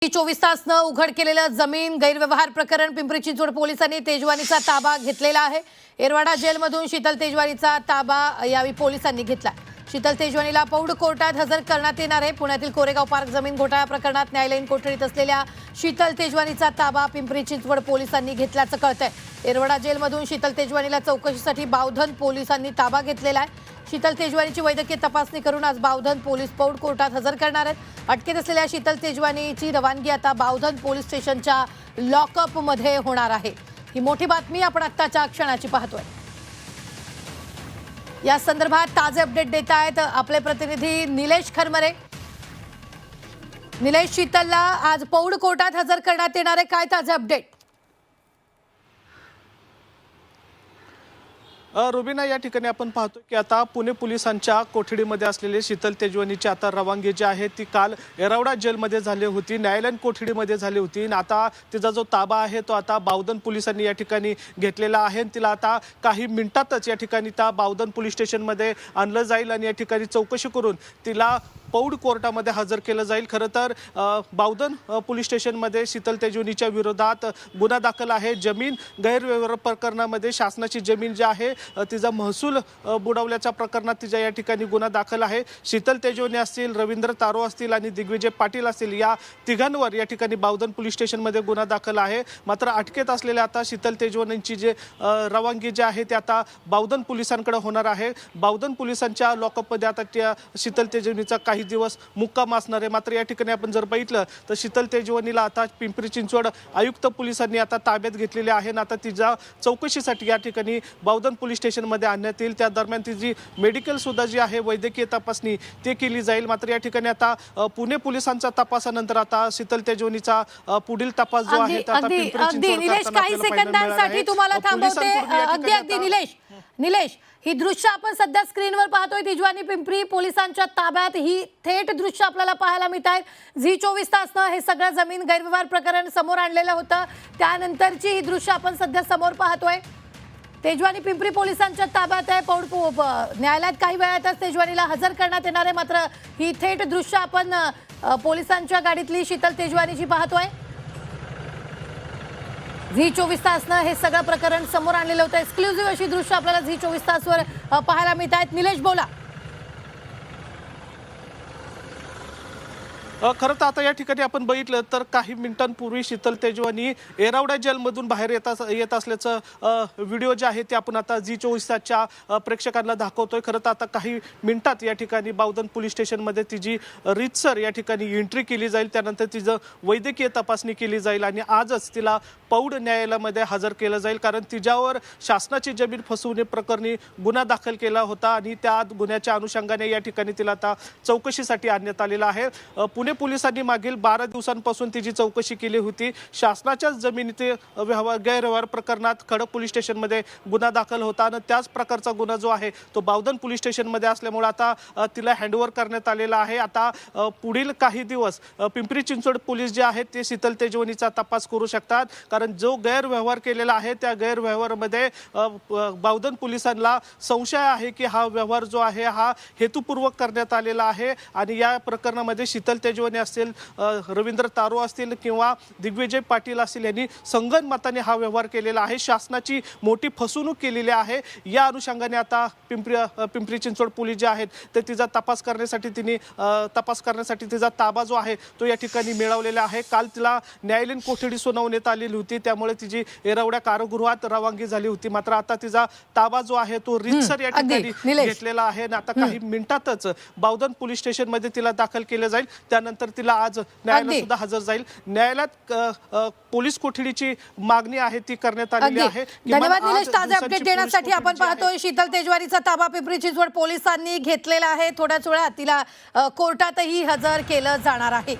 24 तास न उघड केलेलं जमीन गैरव्यवहार प्रकरण पिंपरी चिंचवड पोलिसांनी तेजवानीचा ताबा घेतलेला आहे। एरवाडा जेलमधून शीतल तेजवानीचा ताबा यावेळी पोलिसांनी घेतला। शीतल तेजवानीला पौड कोर्टात हजर करण्यात येणार आहे। पुण्यातील कोरेगाव पार्क जमीन घोटाळा प्रकरणात न्यायालयीन कोठडीत असलेल्या शीतल तेजवानीचा ताबा पिंपरी चिंचवड पोलिसांनी घेतल्याचं कळतंय। एरवाडा जेलमधून शीतल तेजवानीला चौकशीसाठी बावधन पोलिसांनी ताबा घेतलेला आहे। शीतल तेजवानीची वैद्यकीय तपासणी करून आज बावधन पोलीस पौड कोर्टात हजर करणार आहेत। अटकेत असलेल्या शीतल तेजवानीची रवानगी आता बावधन पोलीस स्टेशनच्या लॉकअप मध्ये होणार आहे। ही मोठी बातमी आपण आत्ताच्या क्षणाची पाहतोय। या संदर्भात ताजे अपडेट देत आहेत आपले प्रतिनिधी निलेश खरमरे। निलेश, शीतलला आज पौड कोर्टात हजर करण्यात येणार आहे, काय ताजे अपडेट? रुबीना, या ठिकाणी आपण पाहतो की आता पुणे पोलिसांच्या कोठडीमध्ये असलेले शीतल तेजवानीची आता रवानगी जी आहे ती काल एरवडा जेलमध्ये झाली होती, न्यायालयीन कोठडीमध्ये झाली होती। आता तिचा जो ताबा आहे तो आता बावधन पोलिसांनी या ठिकाणी घेतलेला आहे। तिला आता काही मिनिटातच या ठिकाणी त्या बावधन पोलीस स्टेशनमध्ये आणलं जाईल आणि या ठिकाणी चौकशी करून तिला पौड कोर्टामध्ये हजर केलं जाईल। खरं तर बावधन पोलीस स्टेशनमध्ये शीतल तेजवानीच्या विरोधात गुन्हा दाखल आहे। जमीन गैरव्यवहार प्रकरणामध्ये शासनाची जमीन जी आहे तिचा महसूल बुडवल्याच्या प्रकरणात तिच्या या ठिकाणी गुन्हा दाखल आहे। शीतल तेजवानी असतील, रवींद्र तारो असतील आणि दिग्विजय पाटील असतील, या तिघांवर या ठिकाणी बावधन पोलीस स्टेशनमध्ये गुन्हा दाखल आहे। मात्र अटकेत असलेल्या आता शीतल तेजवानीची जे रवानगी जी आहे ती आता बावधन पोलिसांकडे होणार आहे। बावधन पोलिसांच्या लॉकअपमध्ये आता त्या शीतल तेजवानीचा काही दिवस मुक्काम असणार आहे। मात्र या ठिकाणी आपण जर बघितलं तर शीतल तेजवानीला आता पिंपरी चिंचवड आयुक्त पोलिसांनी आता ताब्यात घेतलेले आहे। आता तिच्या चौकशीसाठी या ठिकाणी बावधन पोलीस स्टेशनमध्ये आणण्यात येईल। त्या दरम्यान तिची मेडिकल सुद्धा जी आहे वैद्यकीय तपासणी ते केली जाईल। मात्र या ठिकाणी आता पुणे पोलिसांच्या तपासानंतर आता शीतल तेजवानीचा पुढील तपास जो आहे आता पिंपरी चिंचवड काही सेकंदांसाठी तुम्हाला थांबवते। अगदी निलेश, ही दृश्य आपण सध्या स्क्रीनवर पाहतोय। तेजवानी पिंपरी पोलिसांच्या ताब्यात, ही थेट दृश्य आपल्याला पाहायला मिळत आहेत। झी 24 तासनं हे सगळं जमीन गैरव्यवहार प्रकरण समोर आणलेलं होतं, त्यानंतरची ही दृश्य आपण सध्या समोर पाहतोय। तेजवानी पिंपरी पोलिसांच्या ताब्यात आहे। पौड न्यायालयात काही वेळातच तेजवानीला हजर करण्यात येणार आहे। मात्र ही थेट दृश्य आपण पोलिसांच्या गाडीतली शीतल तेजवानीची पाहतोय। झी 24 तासनं हे सगळं प्रकरण समोर आणलेलं होतं। एक्सक्लुझिव्ह अशी दृश्य आपल्याला झी 24 तासवर पाहायला मिळत आहेत। निलेश, बोला। खरं तर आता या ठिकाणी आपण बघितलं तर काही मिनिटांपूर्वी शीतल तेजवानी एरवडा जेलमधून बाहेर येत असल्याचं व्हिडिओ जे आहे ते आपण आता झी 24 तासच्या प्रेक्षकांना दाखवतोय। खरं तर आता काही मिनिटात या ठिकाणी बावधन पोलीस स्टेशनमध्ये तिची रीतसर या ठिकाणी एंट्री केली जाईल, त्यानंतर तिचं वैद्यकीय तपासणी केली जाईल आणि आजच तिला पौड न्यायालयामध्ये हजर केलं जाईल। कारण तिच्यावर शासनाची जमीन फसवणे प्रकरणी गुन्हा दाखल केला होता आणि त्या गुन्ह्याच्या अनुषंगाने या ठिकाणी तिला आता चौकशीसाठी आणण्यात आलेलं आहे। पुणे पोलिसांनी मागील 12 दिवसांपासून तिची चौकशी केली होती। शासनाच्या जमिनीचे गैरव्यवहार प्रकरणात खडक पोलीस स्टेशनमध्ये गुन्हा दाखल होता आणि त्याच प्रकारचा गुन्हा जो आहे तो बावधन पोलीस स्टेशनमध्ये असल्यामुळे आता तिला हँडओव्हर करण्यात आलेला आहे। आता पुढील काही दिवस पिंपरी चिंचवड पोलीस जे आहेत ते शीतल तेजवानीचा तपास करू शकतात, कारण जो गैरव्यवहार केलेला आहे त्या गैरव्यवहारामध्ये बावधन पोलिसांना संशय आहे की हा व्यवहार जो आहे हा हेतुपूर्वक करण्यात आलेला आहे आणि या प्रकरणामध्ये शीतल तेजवानी असतील, रवींद्र तारो असतील किंवा दिग्विजय पाटील असतील यांनी संगनमताने हा व्यवहार केलेला आहे। शासनाची मोठी फसवणूक केलेली आहे। या अनुषंगाने आता पिंपरी चिंचवड पोलीस जे आहेत ते तिचा तपास करण्यासाठी तिचा ताबा जो आहे तो या ठिकाणी मिळवलेला आहे। काल तिला न्यायालयीन कोठडी सुनावण्यात आलेली होती, त्यामुळे तिची एरवड्या कारागृहात रवानगी झाली होती। मात्र आता तिचा ताबा जो आहे तो रीतसर या ठिकाणी घेतलेला आहे आणि आता काही मिनिटातच बावधन पोलीस स्टेशनमध्ये तिला दाखल केलं जाईल। त्यानंतर तिला आज न्यायालयात सुद्धा हजर जाईल। न्यायालयात पोलीस कोठडीची मागणी आहे ती करण्यात आलेली आहे। धन्यवाद निलेश, ताजे अपडेट देण्यासाठी। आपण पाहतोय शीतल तेजवानीचा ताबा पिंपरी चिंचवड पोलिसांनी घेतलेला आहे। थोड्याच वेळात तिला कोर्टातही हजर केलं जाणार आहे।